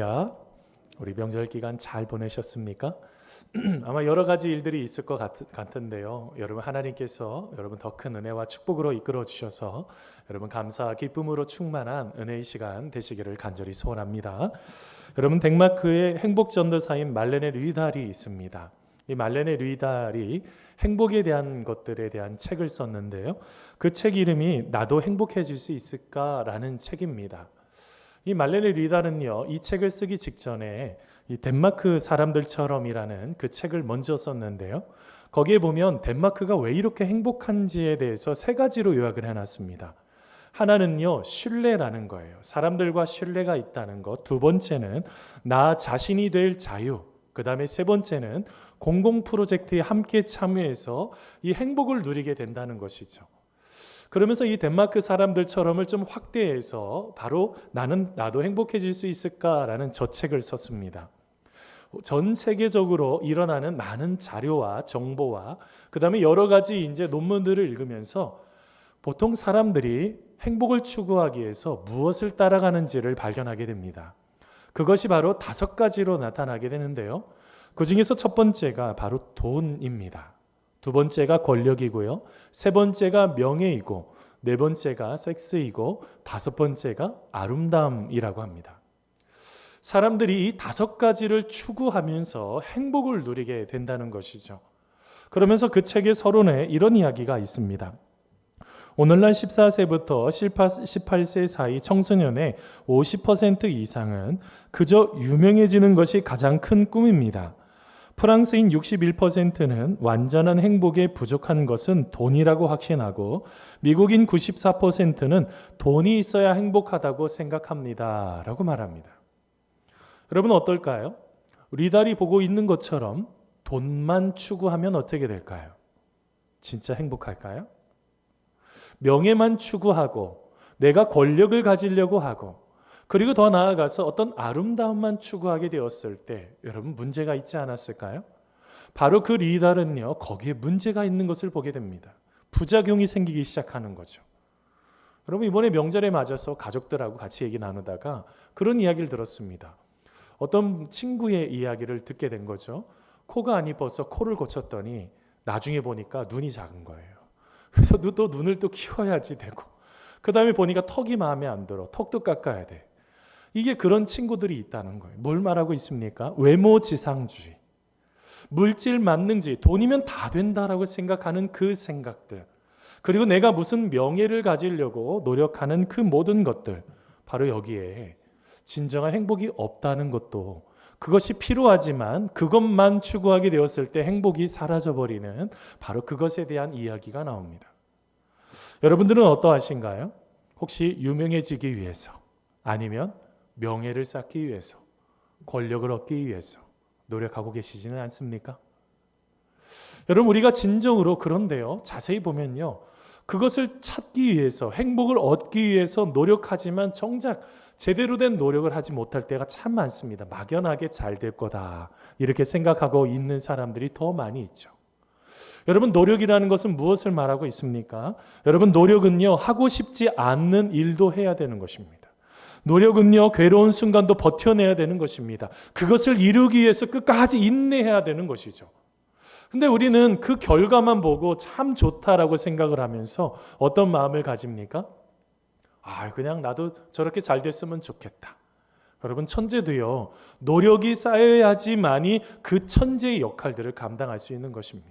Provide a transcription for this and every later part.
할렐루야. 우리 명절 기간 잘 보내셨습니까? 아마 여러 가지 일들이 있을 것 같은데요. 여러분 하나님께서 여러분 더 큰 은혜와 축복으로 이끌어 주셔서 여러분 감사와 기쁨으로 충만한 은혜의 시간 되시기를 간절히 소원합니다. 여러분 덴마크의 행복 전도사인 말레네 류달이 있습니다. 이 말레네 류달이 행복에 대한 것들에 대한 책을 썼는데요. 그 책 이름이 나도 행복해질 수 있을까라는 책입니다. 이 말레네 류달은요, 이 책을 쓰기 직전에 이 덴마크 사람들처럼이라는 그 책을 먼저 썼는데요. 거기에 보면 덴마크가 왜 이렇게 행복한지에 대해서 세 가지로 요약을 해놨습니다. 하나는요, 신뢰라는 거예요. 사람들과 신뢰가 있다는 것. 두 번째는 나 자신이 될 자유. 그 다음에 세 번째는 공공 프로젝트에 함께 참여해서 이 행복을 누리게 된다는 것이죠. 그러면서 이 덴마크 사람들처럼을 좀 확대해서 바로 나도 행복해질 수 있을까라는 저 책을 썼습니다. 전 세계적으로 일어나는 많은 자료와 정보와 그 다음에 여러 가지 이제 논문들을 읽으면서 보통 사람들이 행복을 추구하기 위해서 무엇을 따라가는지를 발견하게 됩니다. 그것이 바로 5가지로 나타나게 되는데요. 그 중에서 첫 번째가 바로 돈입니다. 두 번째가 권력이고요. 세 번째가 명예이고 네 번째가 섹스이고 다섯 번째가 아름다움이라고 합니다. 사람들이 이 5가지를 추구하면서 행복을 누리게 된다는 것이죠. 그러면서 그 책의 서론에 이런 이야기가 있습니다. 오늘날 14세부터 18세 사이 청소년의 50% 이상은 그저 유명해지는 것이 가장 큰 꿈입니다. 프랑스인 61%는 완전한 행복에 부족한 것은 돈이라고 확신하고 미국인 94%는 돈이 있어야 행복하다고 생각합니다. 라고 말합니다. 여러분 어떨까요? 류달이 보고 있는 것처럼 돈만 추구하면 어떻게 될까요? 진짜 행복할까요? 명예만 추구하고 내가 권력을 가지려고 하고 그리고 더 나아가서 어떤 아름다움만 추구하게 되었을 때 여러분 문제가 있지 않았을까요? 바로 그 류달은요 거기에 문제가 있는 것을 보게 됩니다. 부작용이 생기기 시작하는 거죠. 여러분 이번에 명절에 맞아서 가족들하고 같이 얘기 나누다가 그런 이야기를 들었습니다. 어떤 친구의 이야기를 듣게 된 거죠. 코가 안 이뻐서 코를 고쳤더니 나중에 보니까 눈이 작은 거예요. 그래서 또 눈을 또 키워야지 되고 그 다음에 보니까 턱이 마음에 안 들어. 턱도 깎아야 돼. 이게 그런 친구들이 있다는 거예요. 뭘 말하고 있습니까? 외모지상주의, 물질 만능주의, 돈이면 다 된다라고 생각하는 그 생각들, 그리고 내가 무슨 명예를 가지려고 노력하는 그 모든 것들, 바로 여기에 진정한 행복이 없다는 것도 그것이 필요하지만 그것만 추구하게 되었을 때 행복이 사라져버리는 바로 그것에 대한 이야기가 나옵니다. 여러분들은 어떠하신가요? 혹시 유명해지기 위해서 아니면 명예를 쌓기 위해서 권력을 얻기 위해서 노력하고 계시지는 않습니까? 여러분 우리가 진정으로 그런데요 자세히 보면요 그것을 찾기 위해서 행복을 얻기 위해서 노력하지만 정작 제대로 된 노력을 하지 못할 때가 참 많습니다. 막연하게 잘 될 거다 이렇게 생각하고 있는 사람들이 더 많이 있죠. 여러분 노력이라는 것은 무엇을 말하고 있습니까? 여러분 노력은요 하고 싶지 않는 일도 해야 되는 것입니다. 노력은요 괴로운 순간도 버텨내야 되는 것입니다. 그것을 이루기 위해서 끝까지 인내해야 되는 것이죠. 근데 우리는 그 결과만 보고 참 좋다라고 생각을 하면서 어떤 마음을 가집니까? 그냥 나도 저렇게 잘 됐으면 좋겠다. 여러분 천재도요 노력이 쌓여야지만이 그 천재의 역할들을 감당할 수 있는 것입니다.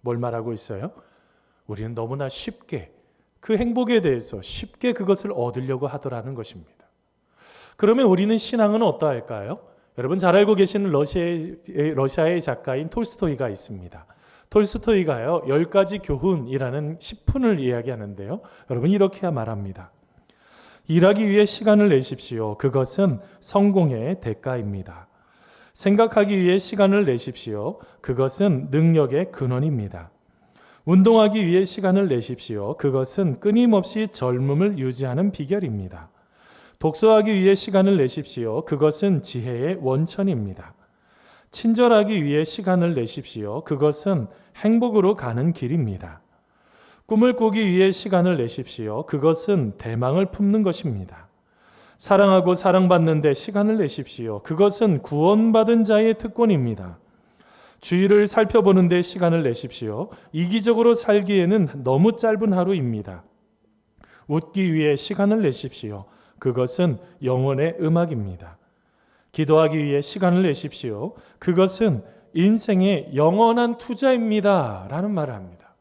뭘 말하고 있어요? 우리는 너무나 쉽게 그 행복에 대해서 쉽게 그것을 얻으려고 하더라는 것입니다. 그러면 우리는 신앙은 어떠할까요? 여러분 잘 알고 계시는 러시아의 작가인 톨스토이가 있습니다. 톨스토이가요 10가지 교훈이라는 10훈을 이야기하는데요. 여러분 이렇게 말합니다. 일하기 위해 시간을 내십시오. 그것은 성공의 대가입니다. 생각하기 위해 시간을 내십시오. 그것은 능력의 근원입니다. 운동하기 위해 시간을 내십시오. 그것은 끊임없이 젊음을 유지하는 비결입니다. 독서하기 위해 시간을 내십시오. 그것은 지혜의 원천입니다. 친절하기 위해 시간을 내십시오. 그것은 행복으로 가는 길입니다. 꿈을 꾸기 위해 시간을 내십시오. 그것은 대망을 품는 것입니다. 사랑하고 사랑받는 데 시간을 내십시오. 그것은 구원받은 자의 특권입니다. 주위를 살펴보는 데 시간을 내십시오. 이기적으로 살기에는 너무 짧은 하루입니다. 웃기 위해 시간을 내십시오. 그것은 영혼의 음악입니다. 기도하기 위해 시간을 내십시오. 그것은 인생의 영원한 투자입니다. 라는 말을 합니다.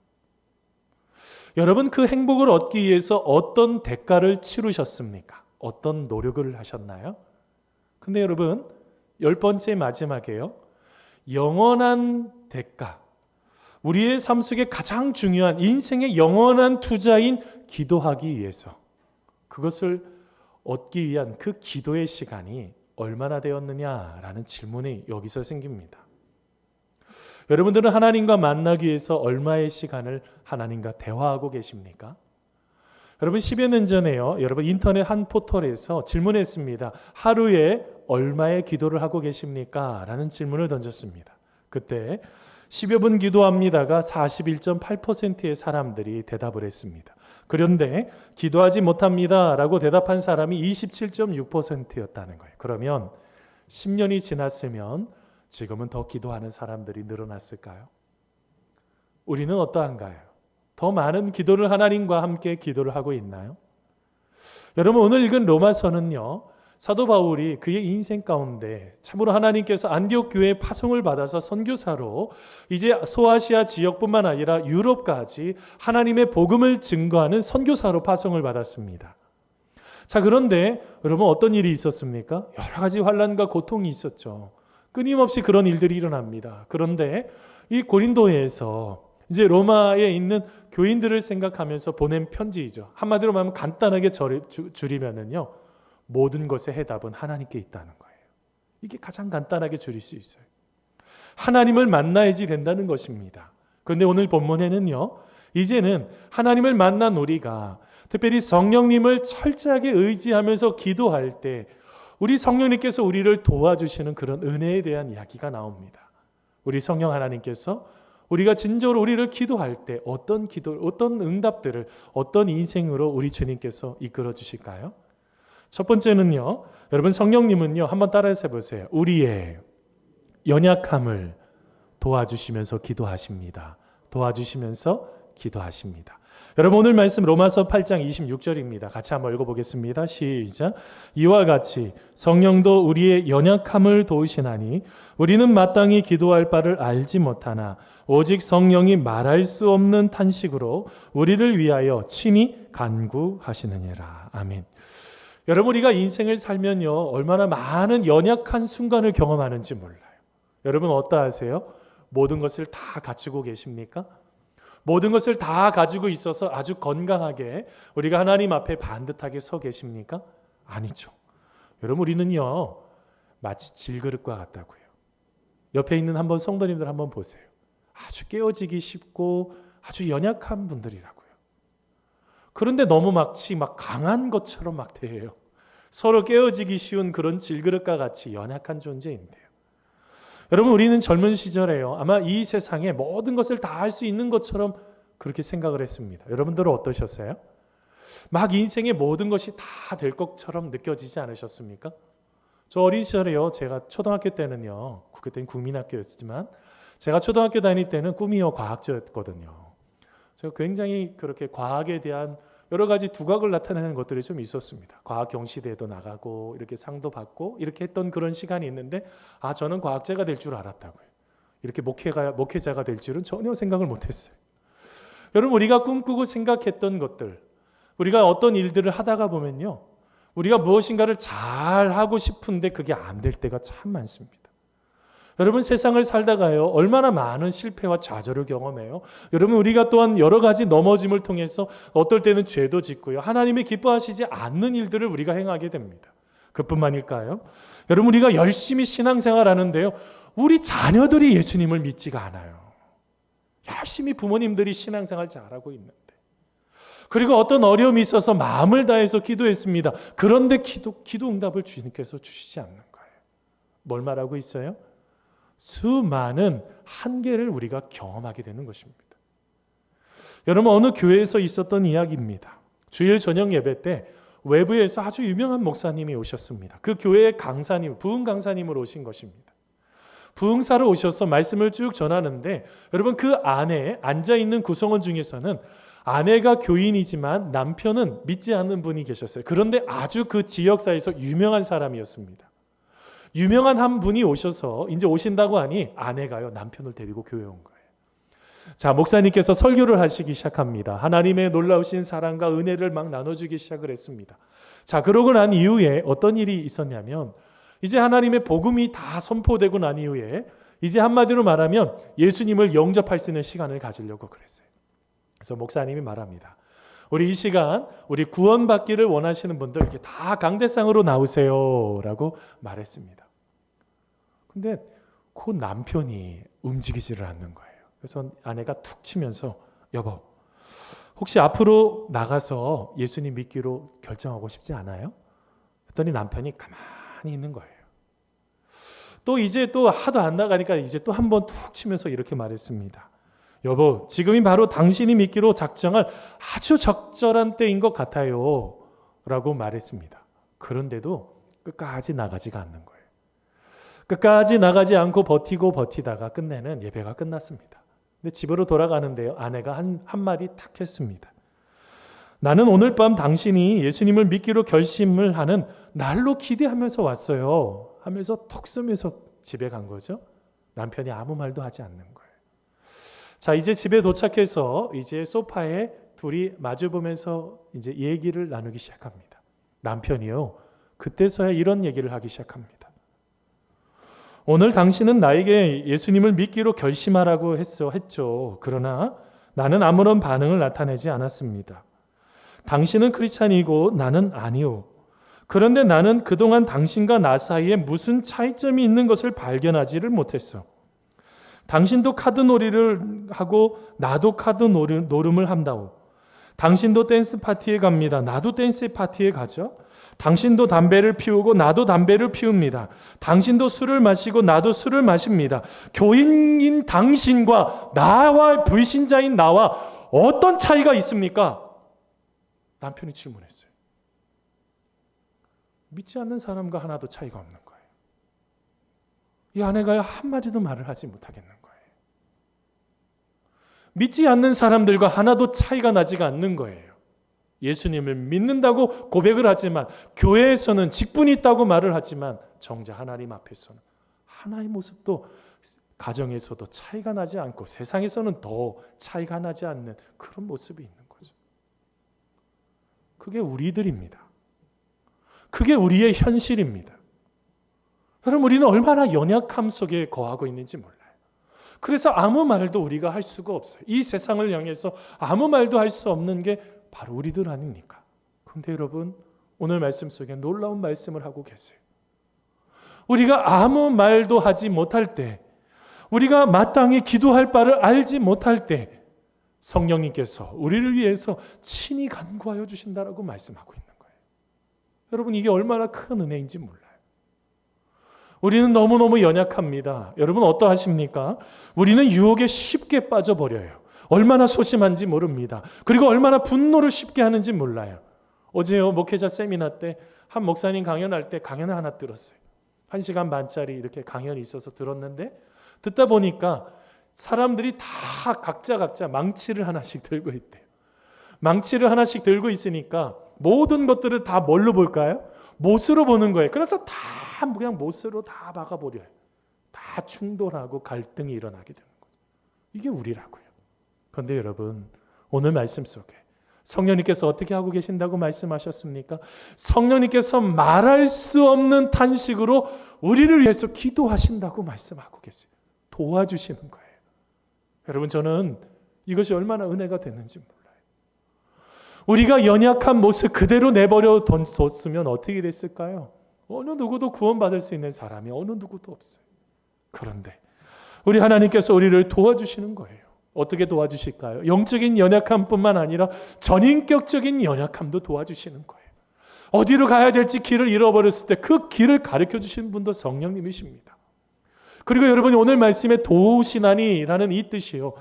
여러분, 그 행복을 얻기 위해서 어떤 대가를 치르셨습니까? 어떤 노력을 하셨나요? 근데 여러분, 10번째 마지막에요. 영원한 대가, 우리의 삶 속에 가장 중요한 인생의 영원한 투자인 기도하기 위해서, 그것을 얻기 위한 그 기도의 시간이 얼마나 되었느냐라는 질문이 여기서 생깁니다. 여러분들은 하나님과 만나기 위해서 얼마의 시간을 하나님과 대화하고 계십니까? 여러분, 10여 년 전에요, 여러분 인터넷 한 포털에서 질문했습니다. 하루에 얼마의 기도를 하고 계십니까? 라는 질문을 던졌습니다. 그때 10여 분 기도합니다가 41.8%의 사람들이 대답을 했습니다. 그런데 기도하지 못합니다 라고 대답한 사람이 27.6%였다는 거예요. 그러면 10년이 지났으면 지금은 더 기도하는 사람들이 늘어났을까요? 우리는 어떠한가요? 더 많은 기도를 하나님과 함께 기도를 하고 있나요? 여러분, 오늘 읽은 로마서는요, 사도 바울이 그의 인생 가운데 참으로 하나님께서 안디옥 교회에 파송을 받아서 선교사로 이제 소아시아 지역뿐만 아니라 유럽까지 하나님의 복음을 증거하는 선교사로 파송을 받았습니다. 자, 그런데 여러분, 어떤 일이 있었습니까? 여러 가지 환난과 고통이 있었죠. 끊임없이 그런 일들이 일어납니다. 그런데 이 고린도에서 이제 로마에 있는 교인들을 생각하면서 보낸 편지이죠. 한마디로 말하면 간단하게 줄이면은요, 모든 것의 해답은 하나님께 있다는 거예요. 이게 가장 간단하게 줄일 수 있어요. 하나님을 만나야지 된다는 것입니다. 그런데 오늘 본문에는요, 이제는 하나님을 만난 우리가 특별히 성령님을 철저하게 의지하면서 기도할 때 우리 성령님께서 우리를 도와주시는 그런 은혜에 대한 이야기가 나옵니다. 우리 성령 하나님께서 우리가 진정으로 우리를 기도할 때 어떤 응답들을, 어떤 인생으로 우리 주님께서 이끌어 주실까요? 첫 번째는요, 여러분, 성령님은요, 한번 따라해서 해보세요. 우리의 연약함을 도와주시면서 기도하십니다. 도와주시면서 기도하십니다. 여러분, 오늘 말씀 로마서 8장 26절입니다. 같이 한번 읽어보겠습니다. 시작. 이와 같이 성령도 우리의 연약함을 도우시나니 우리는 마땅히 기도할 바를 알지 못하나 오직 성령이 말할 수 없는 탄식으로 우리를 위하여 친히 간구하시느니라. 아멘. 여러분, 우리가 인생을 살면요, 얼마나 많은 연약한 순간을 경험하는지 몰라요. 여러분, 어떠하세요? 모든 것을 다 갖추고 계십니까? 모든 것을 다 가지고 있어서 아주 건강하게 우리가 하나님 앞에 반듯하게 서 계십니까? 아니죠. 여러분, 우리는요, 마치 질그릇과 같다고요. 옆에 있는 한번 성도님들 한번 보세요. 아주 깨어지기 쉽고 아주 연약한 분들이라고요. 그런데 너무 마치 강한 것처럼 막 대해요. 서로 깨어지기 쉬운 그런 질그릇과 같이 연약한 존재인데요. 여러분, 우리는 젊은 시절에요, 아마 이 세상에 모든 것을 다 할 수 있는 것처럼 그렇게 생각을 했습니다. 여러분들은 어떠셨어요? 막 인생의 모든 것이 다 될 것처럼 느껴지지 않으셨습니까? 저 어린 시절에요, 제가 초등학교 때는요, 그때는 국민학교였지만 제가 초등학교 다닐 때는 꿈이요 과학자였거든요. 제가 굉장히 그렇게 과학에 대한 여러 가지 두각을 나타내는 것들이 좀 있었습니다. 과학 경시대회도 나가고 이렇게 상도 받고 이렇게 했던 그런 시간이 있는데, 저는 과학자가 될 줄 알았다고요. 이렇게 목회자가 될 줄은 전혀 생각을 못했어요. 여러분, 우리가 꿈꾸고 생각했던 것들, 우리가 어떤 일들을 하다가 보면요, 우리가 무엇인가를 잘 하고 싶은데 그게 안 될 때가 참 많습니다. 여러분, 세상을 살다가요, 얼마나 많은 실패와 좌절을 경험해요. 여러분, 우리가 또한 여러 가지 넘어짐을 통해서 어떨 때는 죄도 짓고요, 하나님이 기뻐하시지 않는 일들을 우리가 행하게 됩니다. 그뿐만일까요? 여러분, 우리가 열심히 신앙생활 하는데요, 우리 자녀들이 예수님을 믿지가 않아요. 열심히 부모님들이 신앙생활 잘하고 있는데, 그리고 어떤 어려움이 있어서 마음을 다해서 기도했습니다. 그런데 기도 응답을 주님께서 주시지 않는 거예요. 뭘 말하고 있어요? 수많은 한계를 우리가 경험하게 되는 것입니다. 여러분, 어느 교회에서 있었던 이야기입니다. 주일 저녁 예배 때 외부에서 아주 유명한 목사님이 오셨습니다. 그 교회의 강사님, 부흥 강사님으로 오신 것입니다. 부흥사로 오셔서 말씀을 쭉 전하는데 여러분 그 안에 앉아있는 구성원 중에서는 아내가 교인이지만 남편은 믿지 않는 분이 계셨어요. 그런데 아주 그 지역사회에서 유명한 사람이었습니다. 유명한 한 분이 오셔서 이제 오신다고 하니 아내가요 남편을 데리고 교회에 온 거예요. 자, 목사님께서 설교를 하시기 시작합니다. 하나님의 놀라우신 사랑과 은혜를 막 나눠주기 시작을 했습니다. 자, 그러고 난 이후에 어떤 일이 있었냐면 이제 하나님의 복음이 다 선포되고 난 이후에 이제 한마디로 말하면 예수님을 영접할 수 있는 시간을 가지려고 그랬어요. 그래서 목사님이 말합니다. 우리 이 시간 우리 구원받기를 원하시는 분들 이렇게 다 강대상으로 나오세요 라고 말했습니다. 근데 그 남편이 움직이지를 않는 거예요. 그래서 아내가 툭 치면서 여보 혹시 앞으로 나가서 예수님 믿기로 결정하고 싶지 않아요? 그랬더니 남편이 가만히 있는 거예요. 또 이제 또 하도 안 나가니까 이제 또 한 번 툭 치면서 이렇게 말했습니다. 여보 지금이 바로 당신이 믿기로 작정할 아주 적절한 때인 것 같아요 라고 말했습니다. 그런데도 끝까지 나가지가 않는 거예요. 끝까지 나가지 않고 버티고 버티다가 끝내는 예배가 끝났습니다. 근데 집으로 돌아가는데요. 아내가 한마디 탁 했습니다. 나는 오늘 밤 당신이 예수님을 믿기로 결심을 하는 날로 기대하면서 왔어요. 하면서 턱 쏘면서 집에 간 거죠. 남편이 아무 말도 하지 않는 거예요. 자, 이제 집에 도착해서 이제 소파에 둘이 마주보면서 이제 얘기를 나누기 시작합니다. 남편이요. 그때서야 이런 얘기를 하기 시작합니다. 오늘 당신은 나에게 예수님을 믿기로 결심하라고 했죠. 그러나 나는 아무런 반응을 나타내지 않았습니다. 당신은 크리스찬이고 나는 아니요. 그런데 나는 그동안 당신과 나 사이에 무슨 차이점이 있는 것을 발견하지를 못했어. 당신도 카드놀이를 하고 나도 카드노름을 한다고. 당신도 댄스 파티에 갑니다. 나도 댄스 파티에 가죠. 당신도 담배를 피우고 나도 담배를 피웁니다. 당신도 술을 마시고 나도 술을 마십니다. 교인인 당신과 나와 불신자인 나와 어떤 차이가 있습니까? 남편이 질문했어요. 믿지 않는 사람과 하나도 차이가 없는 거예요. 이 아내가 한마디도 말을 하지 못하겠는 거예요. 믿지 않는 사람들과 하나도 차이가 나지가 않는 거예요. 예수님을 믿는다고 고백을 하지만 교회에서는 직분이 있다고 말을 하지만 정작 하나님 앞에서는 하나의 모습도 가정에서도 차이가 나지 않고 세상에서는 더 차이가 나지 않는 그런 모습이 있는 거죠. 그게 우리들입니다. 그게 우리의 현실입니다. 여러분 우리는 얼마나 연약함 속에 거하고 있는지 몰라요. 그래서 아무 말도 우리가 할 수가 없어요. 이 세상을 향해서 아무 말도 할 수 없는 게 바로 우리들 아닙니까? 그런데 여러분 오늘 말씀 속에 놀라운 말씀을 하고 계세요. 우리가 아무 말도 하지 못할 때, 우리가 마땅히 기도할 바를 알지 못할 때 성령님께서 우리를 위해서 친히 간구하여 주신다라고 말씀하고 있는 거예요. 여러분 이게 얼마나 큰 은혜인지 몰라요. 우리는 너무너무 연약합니다. 여러분 어떠하십니까? 우리는 유혹에 쉽게 빠져버려요. 얼마나 소심한지 모릅니다. 그리고 얼마나 분노를 쉽게 하는지 몰라요. 어제요 목회자 세미나 때 한 목사님 강연할 때 강연을 하나 들었어요. 1시간 반짜리 이렇게 강연이 있어서 들었는데 듣다 보니까 사람들이 다 각자 망치를 하나씩 들고 있대요. 망치를 하나씩 들고 있으니까 모든 것들을 다 뭘로 볼까요? 못으로 보는 거예요. 그래서 다 그냥 못으로 다 막아버려요. 다 충돌하고 갈등이 일어나게 되는 거예요. 이게 우리라고요. 그런데 여러분 오늘 말씀 속에 성령님께서 어떻게 하고 계신다고 말씀하셨습니까? 성령님께서 말할 수 없는 탄식으로 우리를 위해서 기도하신다고 말씀하고 계세요. 도와주시는 거예요. 여러분 저는 이것이 얼마나 은혜가 됐는지 몰라요. 우리가 연약한 모습 그대로 내버려 뒀으면 어떻게 됐을까요? 어느 누구도 구원받을 수 있는 사람이 어느 누구도 없어요. 그런데 우리 하나님께서 우리를 도와주시는 거예요. 어떻게 도와주실까요? 영적인 연약함뿐만 아니라 전인격적인 연약함도 도와주시는 거예요. 어디로 가야 될지 길을 잃어버렸을 때 그 길을 가르쳐 주시는 분도 성령님이십니다. 그리고 여러분이 오늘 말씀에 도우시나니라는 이 뜻이요.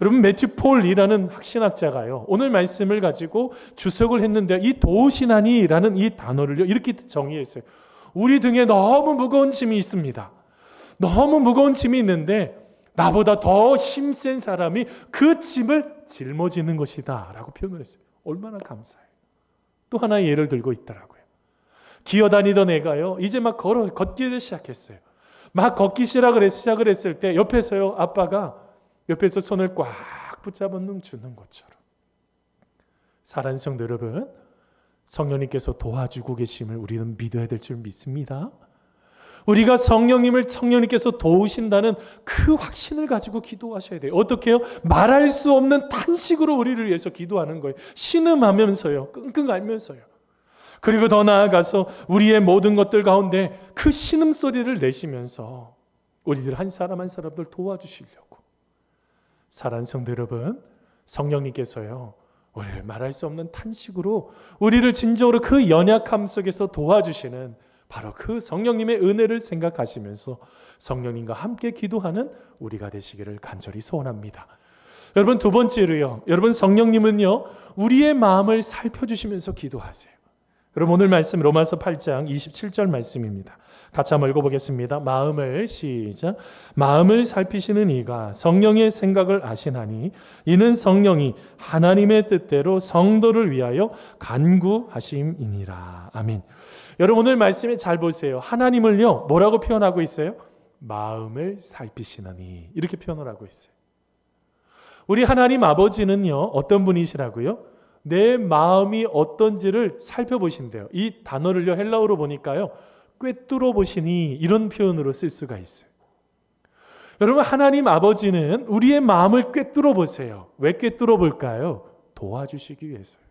여러분 매튜 폴이라는 학신학자가요, 오늘 말씀을 가지고 주석을 했는데 이 도우시나니라는 이 단어를 이렇게 정의했어요. 우리 등에 너무 무거운 짐이 있습니다. 너무 무거운 짐이 있는데 나보다 더 힘센 사람이 그 짐을 짊어지는 것이다 라고 표현을 했어요. 얼마나 감사해요. 또 하나의 예를 들고 있더라고요. 기어다니던 애가요, 이제 막 걷기를 시작했어요. 막 걷기 시작을 했을 때 옆에서요, 아빠가 옆에서 손을 꽉 붙잡아 주는 것처럼, 사랑하는 성도 여러분, 성령님께서 도와주고 계심을 우리는 믿어야 될 줄 믿습니다. 우리가 성령님께서 도우신다는 그 확신을 가지고 기도하셔야 돼요. 어떻게 해요? 말할 수 없는 탄식으로 우리를 위해서 기도하는 거예요. 신음하면서요, 끙끙 앓면서요. 그리고 더 나아가서 우리의 모든 것들 가운데 그 신음소리를 내시면서 우리들 한 사람 한 사람들 도와주시려고. 사랑하는 성도 여러분, 성령님께서요, 우리를 말할 수 없는 탄식으로 우리를 진정으로 그 연약함 속에서 도와주시는 바로 그 성령님의 은혜를 생각하시면서 성령님과 함께 기도하는 우리가 되시기를 간절히 소원합니다. 여러분, 두 번째로요, 여러분 성령님은요, 우리의 마음을 살펴주시면서 기도하세요. 여러분, 오늘 말씀 로마서 8장 27절 말씀입니다. 같이 한번 읽어보겠습니다. 시작. 마음을 살피시는 이가 성령의 생각을 아시나니 이는 성령이 하나님의 뜻대로 성도를 위하여 간구하심이니라. 아멘. 여러분, 오늘 말씀에 잘 보세요. 하나님을요, 뭐라고 표현하고 있어요? 마음을 살피시나니, 이렇게 표현을 하고 있어요. 우리 하나님 아버지는요, 어떤 분이시라고요? 내 마음이 어떤지를 살펴보신대요. 이 단어를요, 헬라어로 보니까요, 꿰뚫어 보시니, 이런 표현으로 쓸 수가 있어요. 여러분, 하나님 아버지는 우리의 마음을 꿰뚫어 보세요. 왜 꿰뚫어 볼까요? 도와주시기 위해서요.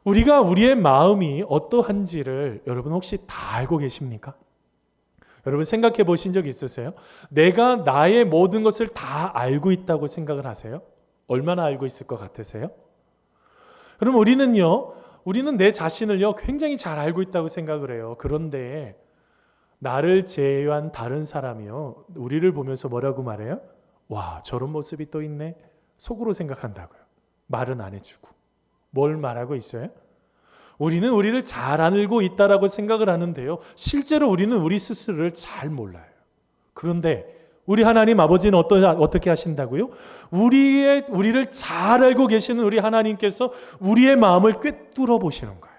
우리가 우리의 마음이 어떠한지를 여러분 혹시 다 알고 계십니까? 여러분 생각해 보신 적 있으세요? 내가 나의 모든 것을 다 알고 있다고 생각을 하세요? 얼마나 알고 있을 것 같으세요? 여러분, 우리는 내 자신을요, 굉장히 잘 알고 있다고 생각을 해요. 그런데 나를 제외한 다른 사람이요, 우리를 보면서 뭐라고 말해요? 와, 저런 모습이 또 있네. 속으로 생각한다고요. 말은 안 해주고. 뭘 말하고 있어요? 우리는 우리를 잘 알고 있다라고 생각을 하는데요, 실제로 우리는 우리 스스로를 잘 몰라요. 그런데 우리 하나님 아버지는 어떻게 하신다고요? 우리를 잘 알고 계시는 우리 하나님께서 우리의 마음을 꿰뚫어 보시는 거예요.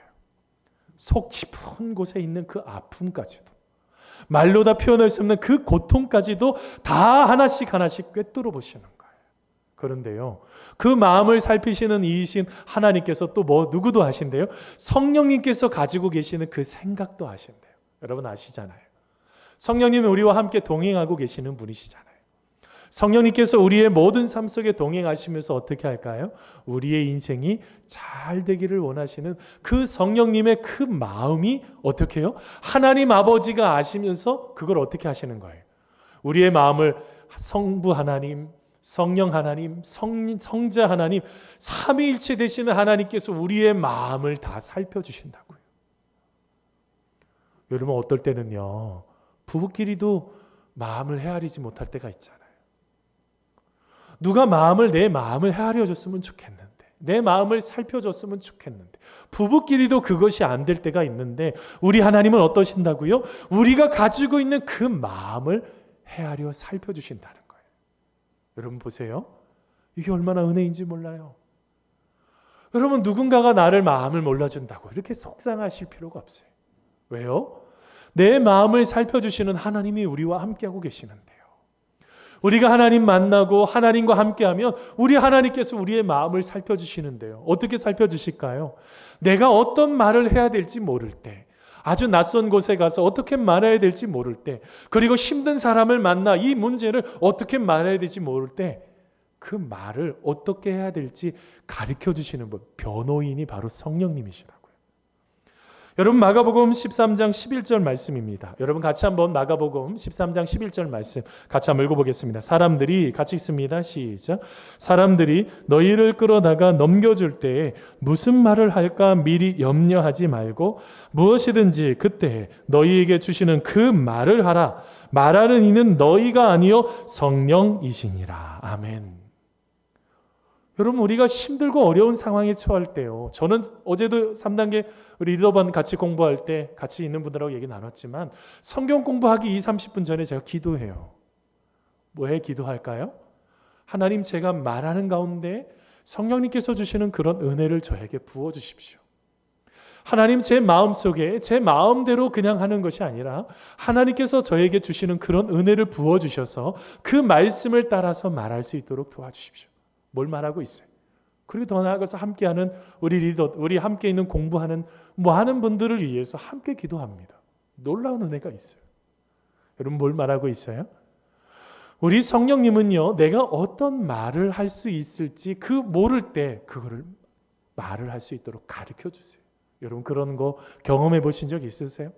속 깊은 곳에 있는 그 아픔까지도, 말로 다 표현할 수 없는 그 고통까지도 다 하나씩 꿰뚫어 보시는 거예요. 그런데요, 그 마음을 살피시는 이이신 하나님께서 또 누구도 하신대요? 성령님께서 가지고 계시는 그 생각도 하신대요. 여러분 아시잖아요. 성령님은 우리와 함께 동행하고 계시는 분이시잖아요. 성령님께서 우리의 모든 삶 속에 동행하시면서 어떻게 할까요? 우리의 인생이 잘 되기를 원하시는 그 성령님의 그 마음이 어떻게 해요? 하나님 아버지가 아시면서 그걸 어떻게 하시는 거예요? 우리의 마음을 성부 하나님, 성령 하나님, 성자 하나님, 삼위일체 되시는 하나님께서 우리의 마음을 다 살펴주신다고요. 여러분, 어떨 때는요, 부부끼리도 마음을 헤아리지 못할 때가 있잖아요. 누가 내 마음을 헤아려줬으면 좋겠는데, 내 마음을 살펴줬으면 좋겠는데, 부부끼리도 그것이 안 될 때가 있는데, 우리 하나님은 어떠신다고요? 우리가 가지고 있는 그 마음을 헤아려 살펴주신다는 거예요. 여러분 보세요. 이게 얼마나 은혜인지 몰라요. 여러분, 누군가가 나를 마음을 몰라준다고 이렇게 속상하실 필요가 없어요. 왜요? 내 마음을 살펴주시는 하나님이 우리와 함께하고 계시는데요. 우리가 하나님 만나고 하나님과 함께하면 우리 하나님께서 우리의 마음을 살펴주시는데요. 어떻게 살펴주실까요? 내가 어떤 말을 해야 될지 모를 때, 아주 낯선 곳에 가서 어떻게 말해야 될지 모를 때, 그리고 힘든 사람을 만나 이 문제를 어떻게 말해야 될지 모를 때, 그 말을 어떻게 해야 될지 가르쳐 주시는 분, 변호인이 바로 성령님이시라고요. 여러분, 마가복음 13장 11절 말씀입니다. 여러분 같이 한번 마가복음 13장 11절 말씀 같이 한번 읽어보겠습니다. 사람들이, 같이 읽습니다. 시작. 사람들이 너희를 끌어다가 넘겨줄 때에 무슨 말을 할까 미리 염려하지 말고 무엇이든지 그때 너희에게 주시는 그 말을 하라. 말하는 이는 너희가 아니요 성령이시니라. 아멘. 여러분, 우리가 힘들고 어려운 상황에 처할 때요. 저는 어제도 3단계 우리 리더반 같이 공부할 때 같이 있는 분들하고 얘기 나눴지만 성경 공부하기 30분 전에 제가 기도해요. 뭐에 기도할까요? 하나님, 제가 말하는 가운데 성령님께서 주시는 그런 은혜를 저에게 부어주십시오. 하나님, 제 마음속에 제 마음대로 그냥 하는 것이 아니라 하나님께서 저에게 주시는 그런 은혜를 부어주셔서 그 말씀을 따라서 말할 수 있도록 도와주십시오. 뭘 말하고 있어요? 그리고 더 나아가서 함께하는 우리 리더, 우리 함께 있는 공부하는 하는 분들을 위해서 함께 기도합니다. 놀라운 은혜가 있어요. 여러분, 뭘 말하고 있어요? 우리 성령님은요, 내가 어떤 말을 할 수 있을지 그 모를 때 그거를 말을 할 수 있도록 가르쳐 주세요. 여러분, 그런 거 경험해 보신 적 있으세요?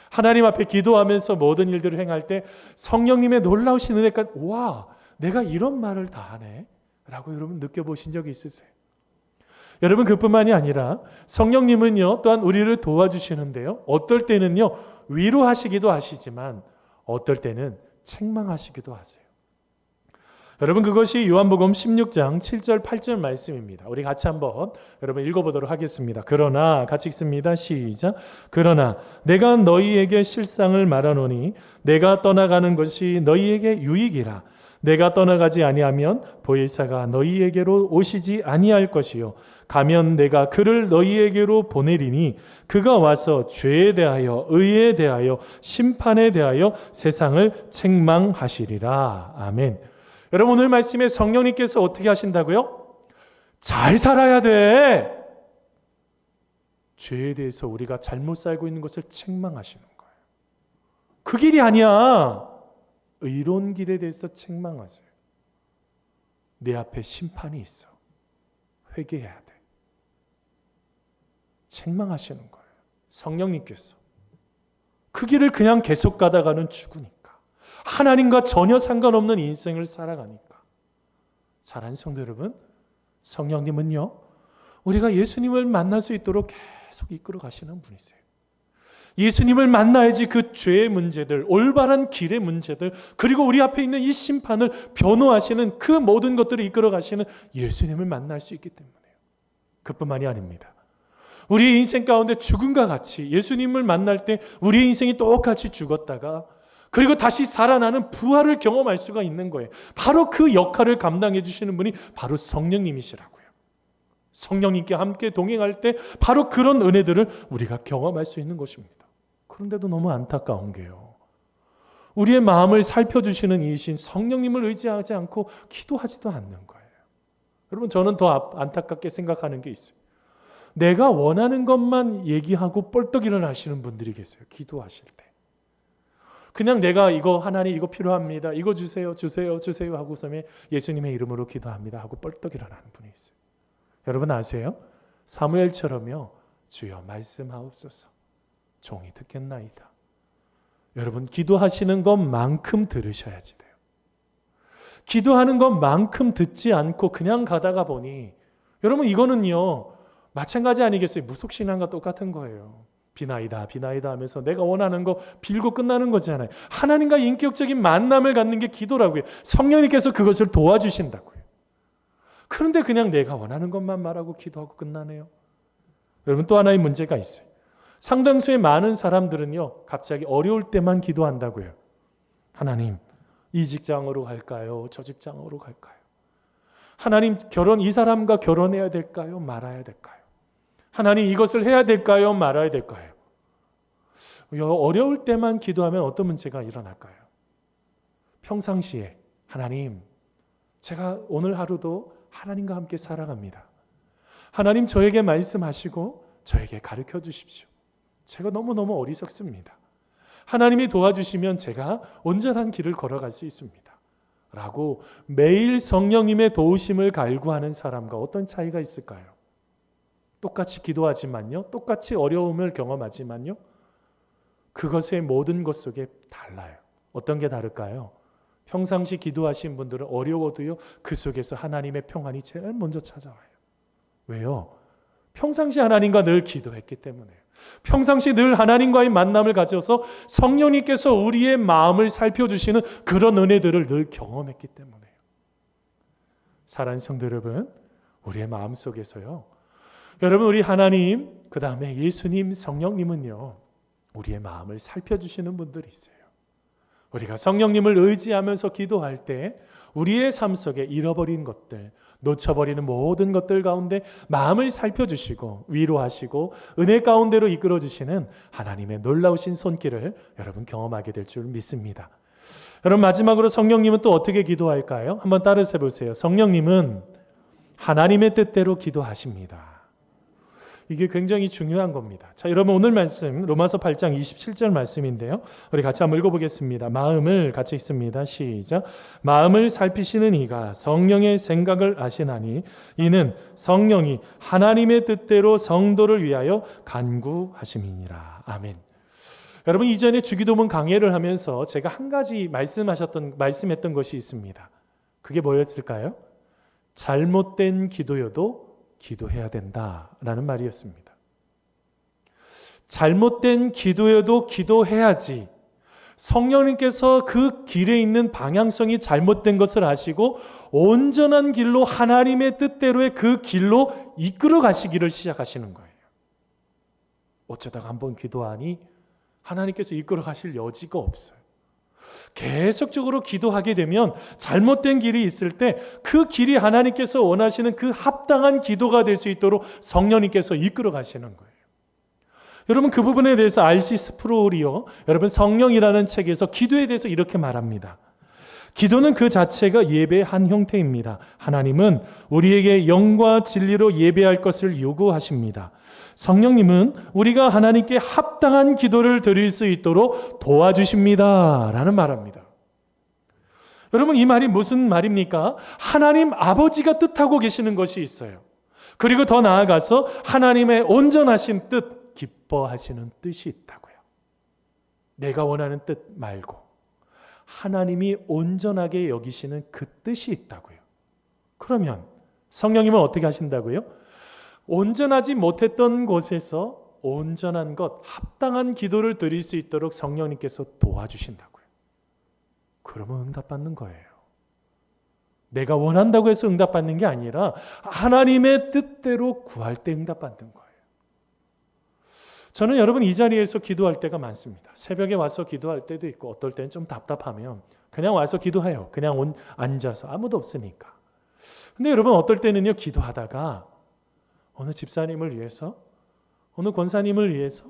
하나님 앞에 기도하면서 모든 일들을 행할 때 성령님의 놀라우신 은혜가, 와, 내가 이런 말을 다 하네 라고 여러분 느껴보신 적이 있으세요? 여러분, 그뿐만이 아니라 성령님은요 또한 우리를 도와주시는데요, 어떨 때는요 위로하시기도 하시지만 어떨 때는 책망하시기도 하세요. 여러분, 그것이 요한복음 16장 7절 8절 말씀입니다. 우리 같이 한번 여러분 읽어보도록 하겠습니다. 그러나, 같이 읽습니다. 시작. 그러나 내가 너희에게 실상을 말하노니 내가 떠나가는 것이 너희에게 유익이라. 내가 떠나가지 아니하면 보혜사가 너희에게로 오시지 아니할 것이요 가면 내가 그를 너희에게로 보내리니 그가 와서 죄에 대하여 의에 대하여 심판에 대하여 세상을 책망하시리라. 아멘. 여러분, 오늘 말씀에 성령님께서 어떻게 하신다고요? 잘 살아야 돼. 죄에 대해서 우리가 잘못 살고 있는 것을 책망하시는 거예요. 그 길이 아니야. 의로운 길에 대해서 책망하세요. 내 앞에 심판이 있어. 회개해야 돼. 책망하시는 거예요. 성령님께서. 그 길을 그냥 계속 가다가는 죽으니까. 하나님과 전혀 상관없는 인생을 살아가니까. 사랑하는 성도 여러분, 성령님은요, 우리가 예수님을 만날 수 있도록 계속 이끌어 가시는 분이세요. 예수님을 만나야지 그 죄의 문제들, 올바른 길의 문제들, 그리고 우리 앞에 있는 이 심판을 변호하시는 그 모든 것들을 이끌어 가시는 예수님을 만날 수 있기 때문에요. 그뿐만이 아닙니다. 우리의 인생 가운데 죽음과 같이 예수님을 만날 때 우리의 인생이 똑같이 죽었다가 그리고 다시 살아나는 부활을 경험할 수가 있는 거예요. 바로 그 역할을 감당해 주시는 분이 바로 성령님이시라고요. 성령님께 함께 동행할 때 바로 그런 은혜들을 우리가 경험할 수 있는 것입니다. 그런데도 너무 안타까운 게요, 우리의 마음을 살펴주시는 이이신 성령님을 의지하지 않고 기도하지도 않는 거예요. 여러분, 저는 더 안타깝게 생각하는 게 있어요. 내가 원하는 것만 얘기하고 뻘떡 일어나시는 분들이 계세요. 기도하실 때 그냥 내가 이거, 하나님 이거 필요합니다, 이거 주세요 주세요 주세요 하고서는 예수님의 이름으로 기도합니다 하고 뻘떡 일어나는 분이 있어요. 여러분 아세요? 사무엘처럼요, 주여 말씀하옵소서, 종이 듣겠나이다. 여러분, 기도하시는 것만큼 들으셔야지 돼요. 기도하는 것만큼 듣지 않고 그냥 가다가 보니, 여러분 이거는요 마찬가지 아니겠어요? 무속신앙과 똑같은 거예요. 비나이다 비나이다 하면서 내가 원하는 거 빌고 끝나는 거잖아요. 하나님과 인격적인 만남을 갖는 게 기도라고요. 성령님께서 그것을 도와주신다고요. 그런데 그냥 내가 원하는 것만 말하고 기도하고 끝나네요. 여러분, 또 하나의 문제가 있어요. 상당수의 많은 사람들은요, 갑자기 어려울 때만 기도한다고요. 하나님, 이 직장으로 갈까요? 저 직장으로 갈까요? 하나님, 이 사람과 결혼해야 될까요? 말아야 될까요? 하나님, 이것을 해야 될까요? 말아야 될까요? 어려울 때만 기도하면 어떤 문제가 일어날까요? 평상시에 하나님, 제가 오늘 하루도 하나님과 함께 살아갑니다. 하나님, 저에게 말씀하시고 저에게 가르쳐 주십시오. 제가 너무너무 어리석습니다. 하나님이 도와주시면 제가 온전한 길을 걸어갈 수 있습니다. 라고 매일 성령님의 도우심을 갈구하는 사람과 어떤 차이가 있을까요? 똑같이 기도하지만요, 똑같이 어려움을 경험하지만요, 그것의 모든 것 속에 달라요. 어떤 게 다를까요? 평상시 기도하신 분들은 어려워도요, 그 속에서 하나님의 평안이 제일 먼저 찾아와요. 왜요? 평상시 하나님과 늘 기도했기 때문에요. 평상시 늘 하나님과의 만남을 가져서 성령님께서 우리의 마음을 살펴주시는 그런 은혜들을 늘 경험했기 때문에요. 사랑하는 성도 여러분, 우리의 마음속에서요. 여러분, 우리 하나님, 그 다음에 예수님, 성령님은요, 우리의 마음을 살펴주시는 분들이 있어요. 우리가 성령님을 의지하면서 기도할 때 우리의 삶 속에 잃어버린 것들, 놓쳐버리는 모든 것들 가운데 마음을 살펴주시고 위로하시고 은혜 가운데로 이끌어주시는 하나님의 놀라우신 손길을 여러분 경험하게 될 줄 믿습니다. 여러분, 마지막으로 성령님은 또 어떻게 기도할까요? 한번 따라서 보세요. 성령님은 하나님의 뜻대로 기도하십니다. 이게 굉장히 중요한 겁니다. 자, 여러분, 오늘 말씀 로마서 8장 27절 말씀인데요. 우리 같이 한번 읽어보겠습니다. 마음을 같이 읽습니다. 시작. 마음을 살피시는 이가 성령의 생각을 아시나니 이는 성령이 하나님의 뜻대로 성도를 위하여 간구하심이니라. 아멘. 여러분, 이전에 주기도문 강해를 하면서 제가 한 가지 말씀했던 것이 있습니다. 그게 뭐였을까요? 잘못된 기도여도 기도해야 된다라는 말이었습니다. 잘못된 기도여도 기도해야지. 성령님께서 그 길에 있는 방향성이 잘못된 것을 아시고 온전한 길로 하나님의 뜻대로의 그 길로 이끌어 가시기를 시작하시는 거예요. 어쩌다가 한번 기도하니 하나님께서 이끌어 가실 여지가 없어요. 계속적으로 기도하게 되면 잘못된 길이 있을 때 그 길이 하나님께서 원하시는 그 합당한 기도가 될 수 있도록 성령님께서 이끌어 가시는 거예요. 여러분, 그 부분에 대해서 R.C. 스프롤이요, 여러분 성령이라는 책에서 기도에 대해서 이렇게 말합니다. 기도는 그 자체가 예배의 한 형태입니다. 하나님은 우리에게 영과 진리로 예배할 것을 요구하십니다. 성령님은 우리가 하나님께 합당한 기도를 드릴 수 있도록 도와주십니다 라는 말합니다. 여러분, 이 말이 무슨 말입니까? 하나님 아버지가 뜻하고 계시는 것이 있어요. 그리고 더 나아가서 하나님의 온전하신 뜻, 기뻐하시는 뜻이 있다고요. 내가 원하는 뜻 말고 하나님이 온전하게 여기시는 그 뜻이 있다고요. 그러면 성령님은 어떻게 하신다고요? 온전하지 못했던 곳에서 온전한 것, 합당한 기도를 드릴 수 있도록 성령님께서 도와주신다고요. 그러면 응답받는 거예요. 내가 원한다고 해서 응답받는 게 아니라 하나님의 뜻대로 구할 때 응답받는 거예요. 저는 여러분 이 자리에서 기도할 때가 많습니다. 새벽에 와서 기도할 때도 있고 어떨 때는 좀 답답하면 그냥 와서 기도해요. 그냥 앉아서 아무도 없으니까. 근데 여러분 어떨 때는요, 기도하다가 어느 집사님을 위해서, 어느 권사님을 위해서,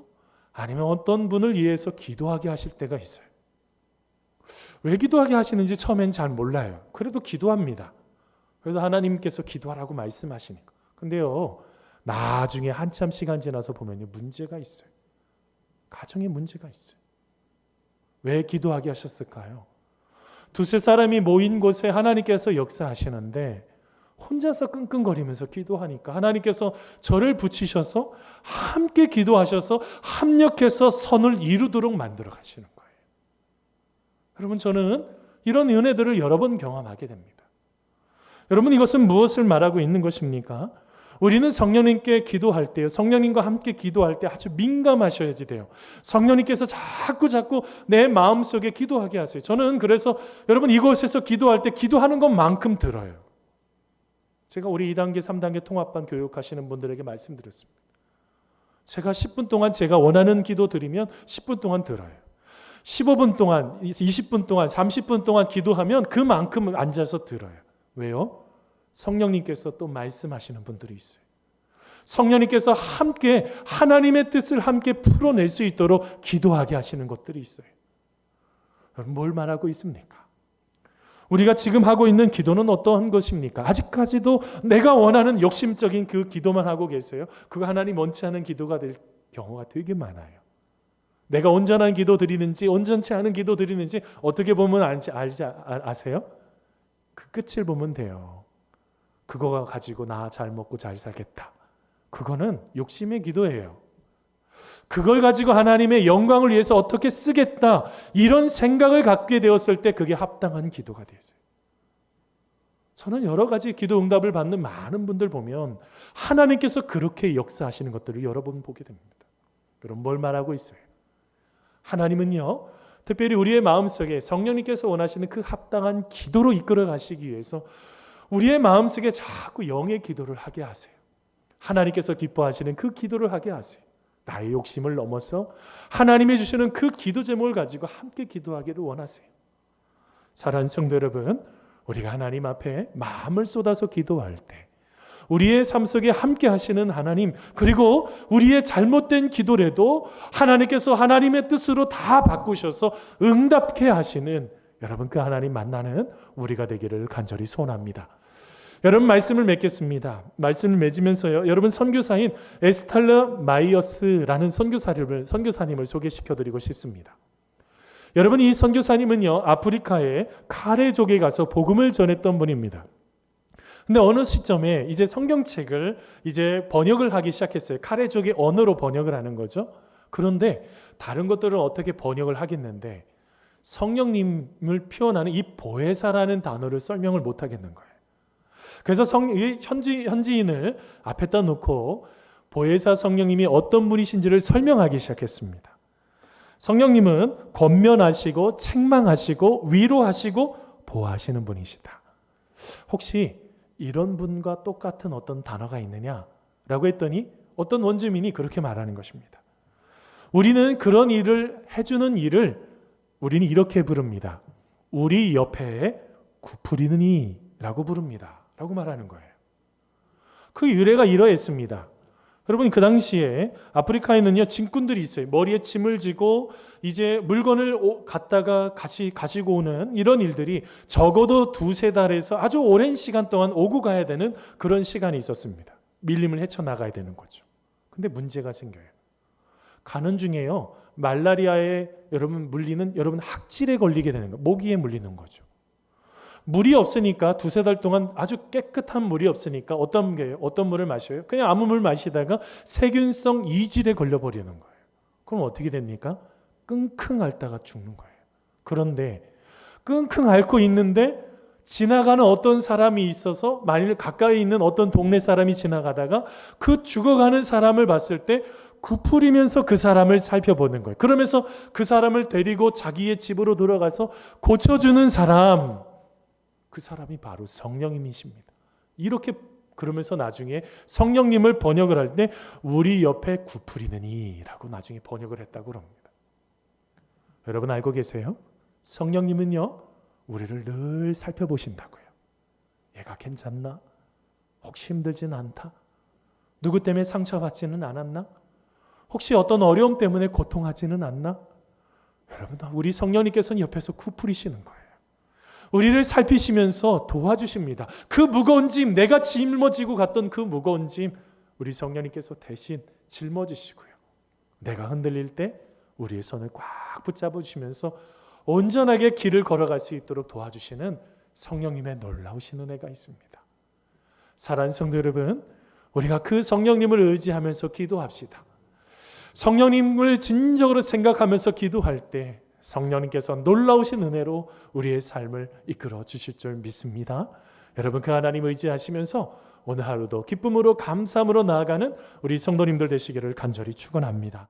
아니면 어떤 분을 위해서 기도하게 하실 때가 있어요. 왜 기도하게 하시는지 처음엔 잘 몰라요. 그래도 기도합니다. 그래서 하나님께서 기도하라고 말씀하시니까. 근데요, 나중에 한참 시간 지나서 보면요, 문제가 있어요. 가정에 문제가 있어요. 왜 기도하게 하셨을까요? 두세 사람이 모인 곳에 하나님께서 역사하시는데 혼자서 끙끙거리면서 기도하니까 하나님께서 저를 붙이셔서 함께 기도하셔서 합력해서 선을 이루도록 만들어 가시는 거예요. 여러분, 저는 이런 은혜들을 여러 번 경험하게 됩니다. 여러분, 이것은 무엇을 말하고 있는 것입니까? 우리는 성령님께 기도할 때요, 성령님과 함께 기도할 때 아주 민감하셔야지 돼요. 성령님께서 자꾸 내 마음속에 기도하게 하세요. 저는 그래서 여러분 이곳에서 기도할 때 기도하는 것만큼 들어요. 제가 우리 2단계, 3단계 통합반 교육하시는 분들에게 말씀드렸습니다. 제가 10분 동안 제가 원하는 기도 드리면 10분 동안 들어요. 15분 동안, 20분 동안, 30분 동안 기도하면 그만큼 앉아서 들어요. 왜요? 성령님께서 또 말씀하시는 분들이 있어요. 성령님께서 함께 하나님의 뜻을 함께 풀어낼 수 있도록 기도하게 하시는 것들이 있어요. 여러분, 뭘 말하고 있습니까? 우리가 지금 하고 있는 기도는 어떠한 것입니까? 아직까지도 내가 원하는 욕심적인 그 기도만 하고 계세요? 그거 하나님 원치 않은 기도가 될 경우가 되게 많아요. 내가 온전한 기도 드리는지 온전치 않은 기도 드리는지 어떻게 보면 아세요? 그 끝을 보면 돼요. 그거 가지고 나 잘 먹고 잘 살겠다. 그거는 욕심의 기도예요. 그걸 가지고 하나님의 영광을 위해서 어떻게 쓰겠다, 이런 생각을 갖게 되었을 때 그게 합당한 기도가 되었어요. 저는 여러 가지 기도 응답을 받는 많은 분들 보면 하나님께서 그렇게 역사하시는 것들을 여러 번 보게 됩니다. 그럼 뭘 말하고 있어요? 하나님은요, 특별히 우리의 마음속에 성령님께서 원하시는 그 합당한 기도로 이끌어 가시기 위해서 우리의 마음속에 자꾸 영의 기도를 하게 하세요. 하나님께서 기뻐하시는 그 기도를 하게 하세요. 나의 욕심을 넘어서 하나님이 주시는 그 기도 제목을 가지고 함께 기도하기를 원하세요. 사랑하는 성도 여러분, 우리가 하나님 앞에 마음을 쏟아서 기도할 때 우리의 삶 속에 함께 하시는 하나님, 그리고 우리의 잘못된 기도라도 하나님께서 하나님의 뜻으로 다 바꾸셔서 응답케 하시는 여러분, 그 하나님 만나는 우리가 되기를 간절히 소원합니다. 여러분, 말씀을 맺겠습니다. 말씀을 맺으면서요, 여러분, 선교사인 에스텔러 마이어스라는 선교사님을 소개시켜드리고 싶습니다. 여러분, 이 선교사님은요, 아프리카의 카레족에 가서 복음을 전했던 분입니다. 근데 어느 시점에 이제 성경책을 이제 번역을 하기 시작했어요. 카레족의 언어로 번역을 하는 거죠. 그런데 다른 것들은 어떻게 번역을 하겠는데 성령님을 표현하는 이 보혜사라는 단어를 설명을 못 하겠는 거예요. 그래서 현지인을 앞에다 놓고 보혜사 성령님이 어떤 분이신지를 설명하기 시작했습니다. 성령님은 권면하시고 책망하시고 위로하시고 보호하시는 분이시다. 혹시 이런 분과 똑같은 어떤 단어가 있느냐라고 했더니 어떤 원주민이 그렇게 말하는 것입니다. 우리는 그런 일을 해주는 일을 우리는 이렇게 부릅니다. 우리 옆에 구부리는 이라고 부릅니다. 라고 말하는 거예요. 그 유래가 이러했습니다. 여러분, 그 당시에 아프리카에는요, 짐꾼들이 있어요. 머리에 짐을 지고 이제 물건을 갖다가 가지고 오는 이런 일들이 적어도 2-3달에서 아주 오랜 시간 동안 오고 가야 되는 그런 시간이 있었습니다. 밀림을 헤쳐나가야 되는 거죠. 근데 문제가 생겨요. 가는 중에요, 말라리아에 여러분 물리는, 여러분 학질에 걸리게 되는 거예요. 모기에 물리는 거죠. 물이 없으니까 2-3달 동안 아주 깨끗한 물이 없으니까 어떤 물을 마셔요? 그냥 아무 물 마시다가 세균성 이질에 걸려버리는 거예요. 그럼 어떻게 됩니까? 끙끙 앓다가 죽는 거예요. 그런데 끙끙 앓고 있는데 지나가는 어떤 사람이 있어서, 만일 가까이 있는 어떤 동네 사람이 지나가다가 그 죽어가는 사람을 봤을 때 굽부리면서 그 사람을 살펴보는 거예요. 그러면서 그 사람을 데리고 자기의 집으로 들어가서 고쳐주는 사람, 그 사람이 바로 성령님이십니다. 이렇게 그러면서 나중에 성령님을 번역을 할 때 우리 옆에 구부리느니라고 나중에 번역을 했다고 합니다. 여러분, 알고 계세요? 성령님은요, 우리를 늘 살펴보신다고요. 얘가 괜찮나? 혹시 힘들진 않다? 누구 때문에 상처받지는 않았나? 혹시 어떤 어려움 때문에 고통하지는 않나? 여러분, 우리 성령님께서는 옆에서 구부리시는 거예요. 우리를 살피시면서 도와주십니다. 그 무거운 짐, 내가 짊어지고 갔던 그 무거운 짐, 우리 성령님께서 대신 짊어지시고요. 내가 흔들릴 때 우리의 손을 꽉 붙잡아 주시면서 온전하게 길을 걸어갈 수 있도록 도와주시는 성령님의 놀라우신 은혜가 있습니다. 사랑하는 성도 여러분, 우리가 그 성령님을 의지하면서 기도합시다. 성령님을 진정으로 생각하면서 기도할 때 성령님께서 놀라우신 은혜로 우리의 삶을 이끌어 주실 줄 믿습니다. 여러분, 그 하나님 의지하시면서 오늘 하루도 기쁨으로 감사함으로 나아가는 우리 성도님들 되시기를 간절히 축원합니다.